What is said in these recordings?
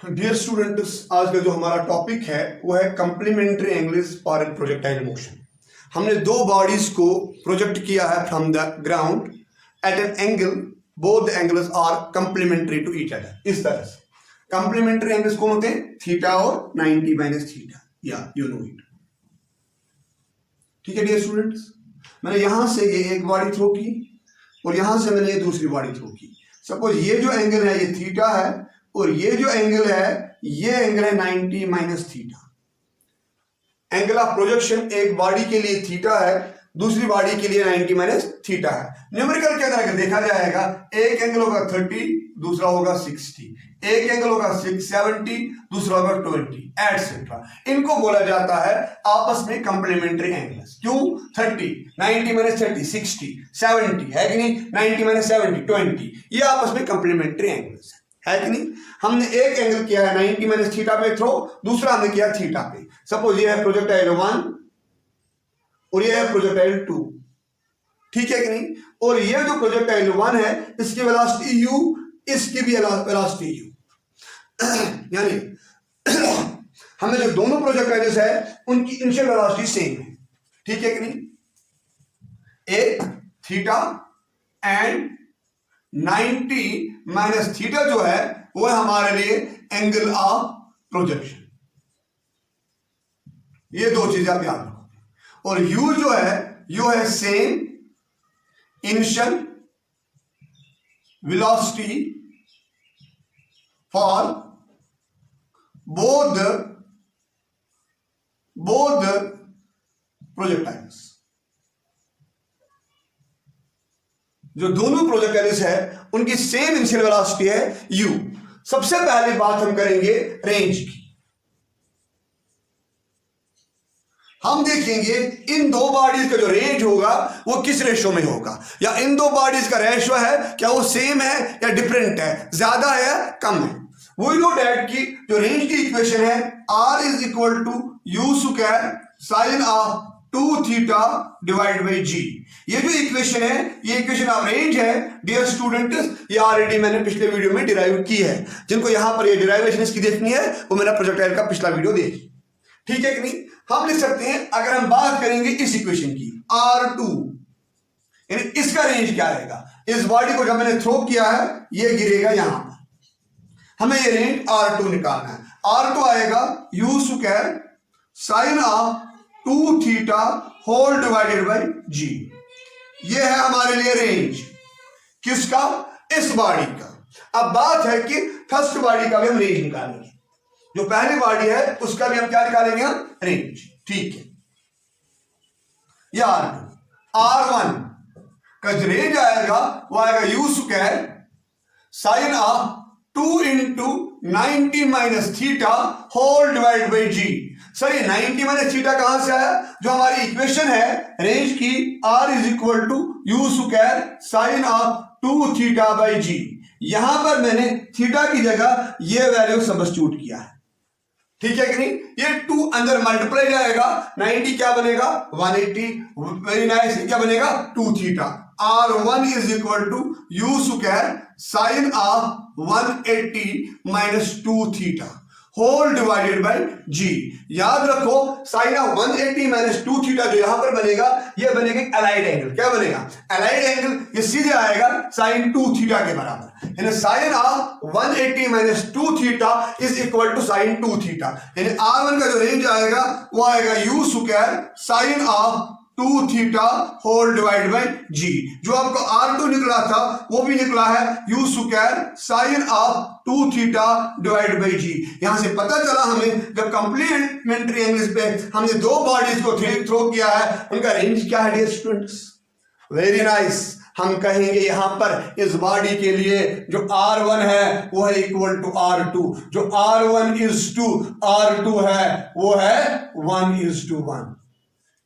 Dear students, आज का जो हमारा टॉपिक है वो है complementary angles for a projectile motion. हमने दो बॉडीज को प्रोजेक्ट किया है from the ground at an angle, both the angles are complementary to each other. इस तरह से कंप्लीमेंट्री एंगल्स कौन होते हैं? थीटा और 90 माइनस थीटा, या यू नो इट। ठीक है डियर स्टूडेंट्स, मैंने यहां से ये एक बॉडी थ्रो की और यहां से मैंने ये दूसरी बॉडी थ्रो की। सपोज ये जो एंगल है ये थीटा है और ये जो एंगल है ये एंगल है 90 minus theta. Angle of projection एक बॉडी के लिए थीटा है, दूसरी बॉडी के लिए 90 माइनस थीटा है। न्यूमेरिकल के अंदर अगर देखा जाएगा, एक एंगल होगा 30, दूसरा होगा 60, एक एंगल होगा 70, दूसरा होगा 20, एटसेट्रा। इनको बोला जाता है आपस में कंप्लीमेंट्री एंगल्स। क्यों? 30, 90 माइनस 30, 60, 70 है कि नहीं, 90 माइनस 70, 20, ये आपस में कंप्लीमेंट्री एंगल्स है कि नहीं। हमने एक एंगल किया है 90 माइनस थीटा पे थ्रो, दूसरा हमने किया थीटा पे। सपोज ये है प्रोजेक्टाइल 1 और ये है प्रोजेक्टाइल 2, ठीक है कि नहीं। और ये जो प्रोजेक्टाइल 1 है इसकी वेलोसिटी u, इसकी भी वेलोसिटी u, यानी हमें जो दोनों प्रोजेक्टाइल्स है उनकी इनिशियल वेलोसिटी सेम है, ठीक है कि नहीं। एक थीटा एंड 90 माइनस थीटा जो है वो है हमारे लिए एंगल ऑफ प्रोजेक्शन। ये दो चीजें आप याद रखो। और u जो है u है same initial velocity for both projectiles. जो दोनों प्रोजेक्टाइल्स है उनकी सेम इनिशियल वेलोसिटी है u। सबसे पहले बात हम करेंगे रेंज की। हम देखेंगे इन दो बॉडीज का जो रेंज होगा वो किस रेशो में होगा, या इन दो बॉडीज का रेशो है क्या वो सेम है या डिफरेंट है, ज्यादा है या कम है। वी नो दैट की जो रेंज की इक्वेशन है r is equal to u square sine of 2 theta divide by g। ये जो इक्वेशन है ये इक्वेशन ऑफ रेंज है डियर स्टूडेंट्स, ये ऑलरेडी मैंने पिछले वीडियो में डिराइव की है। जिनको यहां पर ये डिराइवेशन इसकी देखनी है वो मेरा प्रोजेक्टाइल का पिछला वीडियो देखिए, ठीक है कि नहीं। हम लिख सकते हैं, अगर हम बात करेंगे इस इक्वेशन की r2, यानी इसका रेंज क्या रहेगा। इस बॉडी को जब मैंने थ्रो किया है ये गिरेगा यहां पर, हमें ये रेंज r2 निकालना है। r2 आएगा u square sine of 2 theta whole divided by g। ये है हमारे लिए रेंज किसका? इस बॉडी का। अब बात है कि फर्स्ट बॉडी का भी हम रेंज निकालेंगे, जो पहली बॉडी है उसका भी हम क्या निकालेंगे? रेंज, ठीक है। यार R1 का जो रेंज आएगा वो आएगा u square sine of 2 into 90 minus theta whole divide by g। Sir ये 90 माइनस थीटा कहां से आया? जो हमारी इक्वेशन है रेंज की r is equal to u square sine of 2 theta by g। यहां पर मैंने थीटा की जगह ये वैल्यू सब्स्टिट्यूट किया है, ठीक है कि नहीं। ये 2 अंदर मल्टीप्लाई जाएगा, 90 क्या बनेगा? 180, वेरी नाइस। क्या बनेगा? 2 theta. R1 is equal to u square sine of 180 minus 2 theta whole divided by g। याद रखो साइन ऑफ 180 माइनस 2 थीटा जो यहां पर बनेगा ये बनेगा अलाइड एंगल। क्या बनेगा? Allied angle. ये सीधे आएगा साइन 2 थीटा के बराबर, यानी sine of 180 minus 2 theta is equal to sine 2 theta. यानी R1 का जो रेंज आएगा वो आएगा u square sine of 2 theta whole divide by g। जो आपको R2 निकला था वो भी निकला है u square sine of 2 theta divide by g। यहां से पता चला हमें जब कंप्लीमेंट्री एंगल्स पे हमने दो बॉडीज को थ्रो किया है उनका रेंज क्या है डियर स्टूडेंट्स? Very nice. हम कहेंगे यहां पर इस बॉडी के लिए जो R1 है वो है इक्वल टू R2, जो R1 इज टू R2 है वो है 1:1,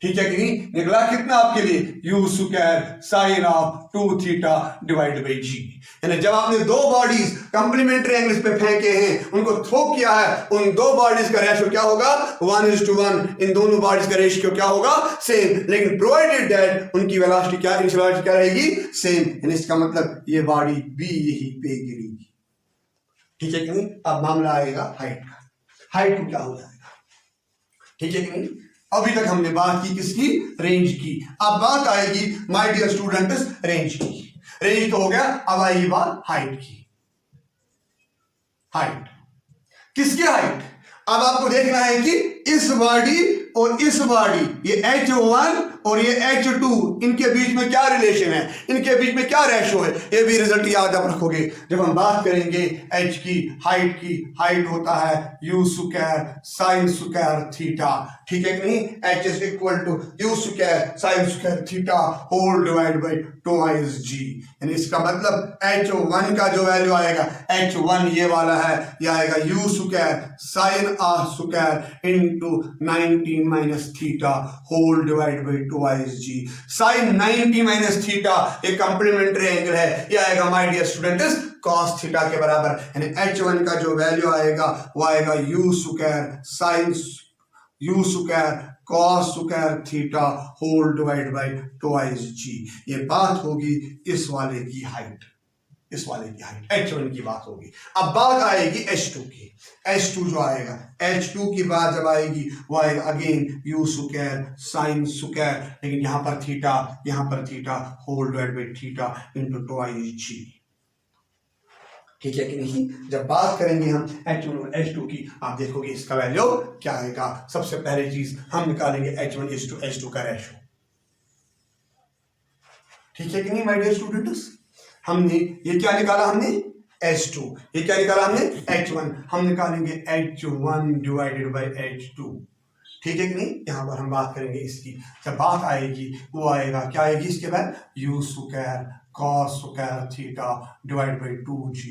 ठीक है कि नहीं। निकला कितना आपके लिए? u square sine of 2 theta divide by g। यानी जब आपने दो बॉडीज कंप्लीमेंट्री एंगल्स पे फेंके हैं, उनको थ्रो किया है, उन दो बॉडीज का रेशियो क्या होगा? 1:1। इन दोनों बॉडीज का रेशियो क्या होगा? सेम। लेकिन प्रोवाइडेड दैट उनकी वेलोसिटी क्या, इनिशियल वेलोसिटी क्या रहेगी? सेम। यानी इसका मतलब ये बॉडी भी यही पे गिरेगी, ठीक है कि नहीं। अब मामला आएगा हाइट का, हाइट को क्या हो जाएगा, ठीक है कि नहीं। अभी तक हमने बात की किसकी, रेंज की। अब बात आएगी माय डियर स्टूडेंट्स रेंज की। रेंज तो हो गया, अब आएगी बात हाइट की। हाइट किसकी हाइट, अब आपको देखना है कि इस बॉडी और इस बॉडी, ये H1 और ये H2, इनके बीच में क्या रिलेशन है, इनके बीच में क्या रेशो है, ये भी रिजल्ट याद आप रखोगे जब हम बात करेंगे H की की। हाइट होता है U square sine square theta, ठीक है कि नहीं। H is equal to U square sine square theta whole divide by twice G। यानी इसका मतलब H1 का जो वैल्यू आएगा, H1 ये वाला है, ये आएगा U स्क्वायर साइन आ square into 90 minus theta whole divide by twice G। Sine 90 minus theta ये कॉम्प्लीमेंट्री एंगल है, ये आएगा my dear students cos theta के बराबर। यानी H1 का जो वैल्यू आएगा वो आएगा U square sine U square cos square theta whole divide by twice G। ये बात होगी इस वाले की हाइट, इस वाले की हाइट H1 की बात होगी। अब बात आएगी H2 की। H2 जो आएगा, H2 की बात जब आएगी वो आएगा again U square sine square, लेकिन यहां पर theta whole divide by theta into twice G, ठीक है कि नहीं। जब बात करेंगे हम H1 और H2 की, आप देखोगे इसका वैल्यू क्या आएगा। सबसे पहले चीज हम निकालेंगे H1 इस टू H2 का रेशो, ठीक है कि नहीं माय डियर स्टूडेंट्स। हमने ये क्या निकाला, हमने H2, ये क्या निकाला हमने H1, हम निकालेंगे H1 डिवाइडेड बाई H2, ठीक है कि नहीं। यहां पर हम बात करेंगे इसकी, जब बात आएगी वो आएगा क्या आएगी इसके बाद U square cos square theta divide by 2G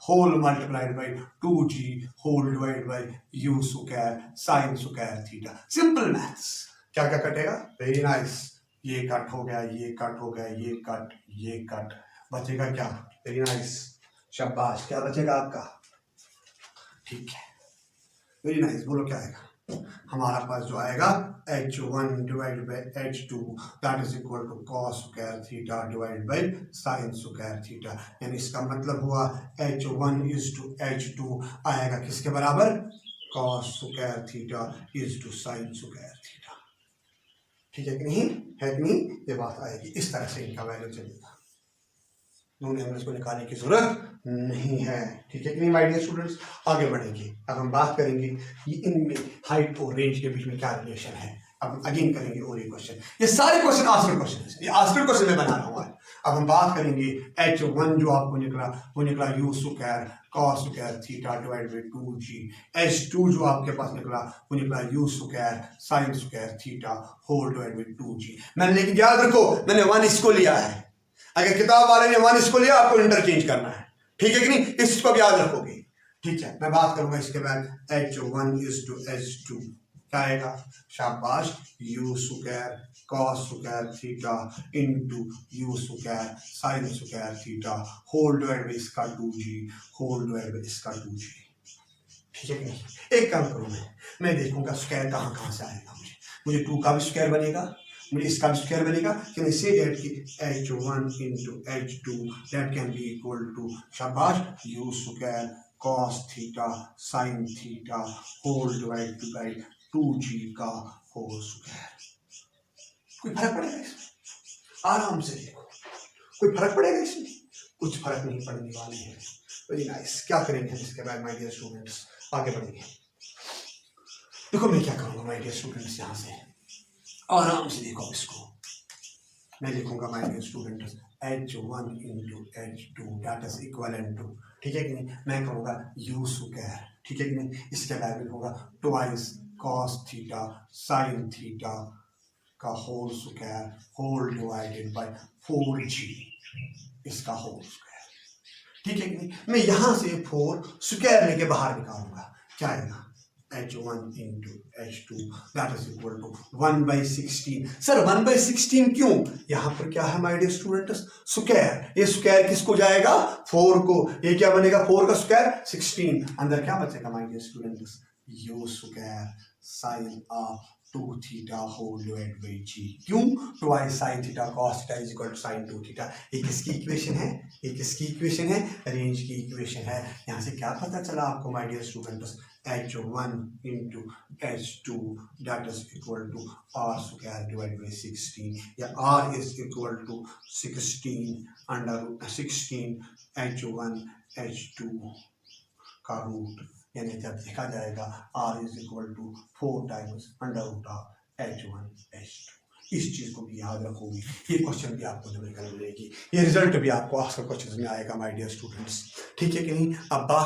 whole multiplied by 2G whole divide by U square sine square theta. Simple maths, क्या क्या कटेगा, वेरी नाइस। ये कट हो गया, ये कट हो गया, ये कट, बचेगा क्या, वेरी नाइस, शाबाश। क्या बचेगा आपका, ठीक है, वेरी नाइस। बोलो क्या आएगा हमारा पास, जो आएगा H1 divide by H2 that is equal to cos square theta divide by sine square theta. यानी इसका मतलब हुआ H1 इज टू H2 आएगा किसके बराबर, cos square theta is to sine square theta, ठीक है कि नहीं, है कि नहीं। ये बात आएगी, इस तरह से इनका वैल्यू चलेगा, नॉन एवरेज को निकालने की जरूरत नहीं है, ठीक है कि नहीं माय डियर स्टूडेंट्स। आगे बढ़ेंगे, अब हम बात करेंगे ये इनमें हाइट और रेंज के बीच में क्या रिलेशन है। अब अगेन करेंगे और ये क्वेश्चन, ये सारे क्वेश्चन आस्क्ड क्वेश्चन है, ये आस्क्ड क्वेश्चन में बना रहा हूं। अब हम बात करेंगे H1 जो आपको निकला वो निकला U square cos square theta divide by 2G। H2 जो आपके पास निकला वो निकला U square sine square theta whole divide by 2G। मैंने, लेकिन याद रखो मैंने 1 इसको लिया है, अगर किताब वाले ने 1 इसको लिया आपको इंटरचेंज करना है, ठीक है कि नहीं, इसको भी याद रखोगे, ठीक है। मैं बात करूंगा इसके बाद H1 इज टू H2 क्या आएगा, शाबाश, U square cos square theta into U square sine square theta whole divide by इसका 2G होल डिवाइड बाई इसका 2G, ठीक है कि नहीं। एक काम करूं मैं देखूंगा स्क्वायर कहां कहां से आएगा, मुझे 2 का भी स्क्वायर बनेगा, मुझे इसका भी स्क्वायर बनेगा, कैन आई से दैट कि H1 into H2 that can be equal to शाबाश U square cos theta sin theta whole divide by 2G का होल स्क्वायर। कोई फर्क पड़ेगा इसमें, आराम से देखो, कोई फर्क पड़ेगा इसमें, कुछ फर्क नहीं पड़ने वाले हैं, वेरी नाइस। क्या करेंगे इसके बाद माय डियर स्टूडेंट्स, आगे बढ़ेंगे। देखो मैं क्या करूंगा माय डियर स्टूडेंट्स, यहाँ से आराम से देखो इसको, मैं लिखूंगा my dear students H1 into H2 that is equivalent to, ठीक है कि नहीं, मैं कहूँगा U स्क्वायर, ठीक है कि नहीं, इसके बाद लिखूंगा twice cos theta sin theta का whole square whole divided by 4G इसका होल स्क्वायर, ठीक है कि नहीं। मैं यहां से 4 स्क्वायर लेके बाहर निकालूंगा, क्या आएगा H1 into H2 that is equal to 1/16। Sir 1/16 क्यों, यहाँ पर क्या है माय डियर स्टूडेंट्स, स्क्वायर, ये स्क्वायर किसको जाएगा 4 को, ये क्या बनेगा 4 का स्क्वायर 16, अंदर क्या बचेगा my dear students U square sine of 2 theta whole divide by G. क्यों? Twice sine theta cos theta is equal to sine 2 theta. ये किसकी इक्वेशन है? ये किसकी इक्वेशन है? रेंज की इक्वेशन है। यहाँ से क्या पता चला आपको my dear students? h1 into h2 that is equal to r square divided by 16, या r is equal to 16 under 16 h1 h2 का रूट, यानी जब देखा जाएगा r is equal to 4 times under root of h1 h2। इस चीज को भी याद रखोगे, ये क्वेश्चन भी आपको जब मिलेगी, ये रिजल्ट भी आपको अक्सर क्वेश्चन में आएगा माय डियर स्टूडेंट्स। ठीक है कि नहीं? अब बात